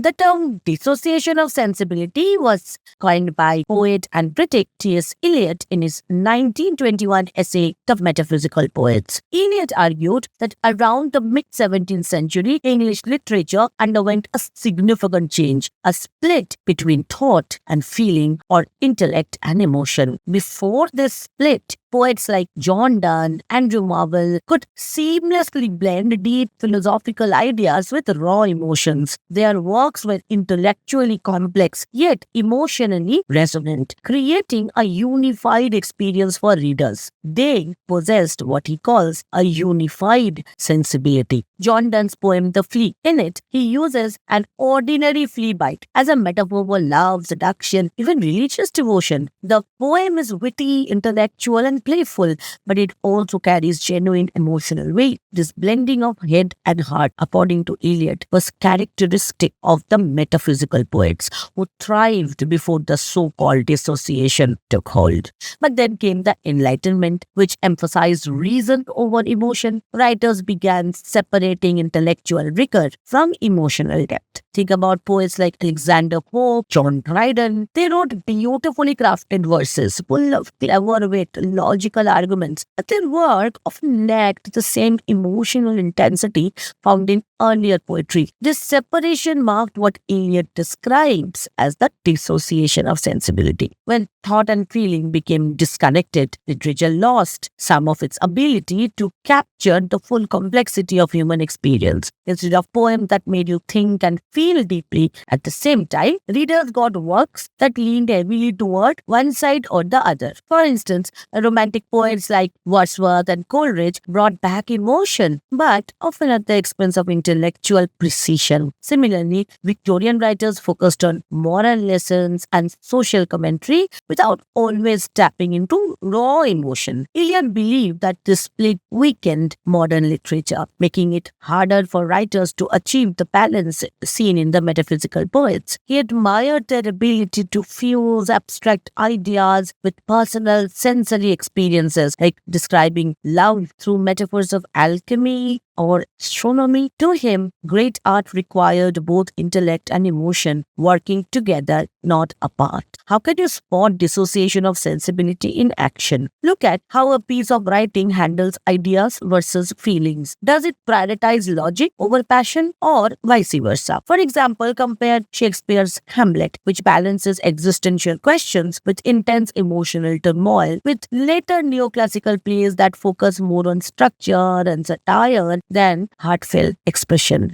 The term dissociation of sensibility was coined by poet and critic T.S. Eliot in his 1921 essay, The Metaphysical Poets. Eliot argued that around the mid 17th century, English literature underwent a significant change, a split between thought and feeling, or intellect and emotion. Before this split, poets like John Donne, Andrew Marvell could seamlessly blend deep philosophical ideas with raw emotions. Their works were intellectually complex yet emotionally resonant, creating a unified experience for readers. They possessed what he calls a unified sensibility. John Donne's poem The Flea. In it, he uses an ordinary flea bite as a metaphor for love, seduction, even religious devotion. The poem is witty, intellectual, and playful, but it also carries genuine emotional weight. This blending of head and heart, according to Eliot, was characteristic of the metaphysical poets who thrived before the so-called dissociation took hold. But then came the Enlightenment, which emphasized reason over emotion. Writers began separating intellectual rigor from emotional depth. Think about poets like Alexander Pope, John Dryden. They wrote beautifully crafted verses, full of clever wit, logical arguments, but their work often lacked the same emotional intensity found in earlier poetry. This separation marked what Eliot describes as the dissociation of sensibility. When thought and feeling became disconnected, literature lost some of its ability to capture the full complexity of human experience. Instead of poems that made you think and feel deeply at the same time, readers got works that leaned heavily toward one side or the other. For instance, romantic poets like Wordsworth and Coleridge brought back emotion, but often at the expense of intellectual precision. Similarly, Victorian writers focused on moral lessons and social commentary without always tapping into raw emotion. Eliot believed that this split weakened modern literature, making it harder for writers to achieve the balance seen in the metaphysical poets. He admired their ability to fuse abstract ideas with personal sensory experiences, like describing love through metaphors of alchemy or astronomy. To him, great art required both intellect and emotion working together, not apart. How can you spot dissociation of sensibility in action? Look at how a piece of writing handles ideas versus feelings. Does it prioritize logic over passion, or vice versa? For example, compare Shakespeare's Hamlet, which balances existential questions with intense emotional turmoil, with later neoclassical plays that focus more on structure and satire than heartfelt expression.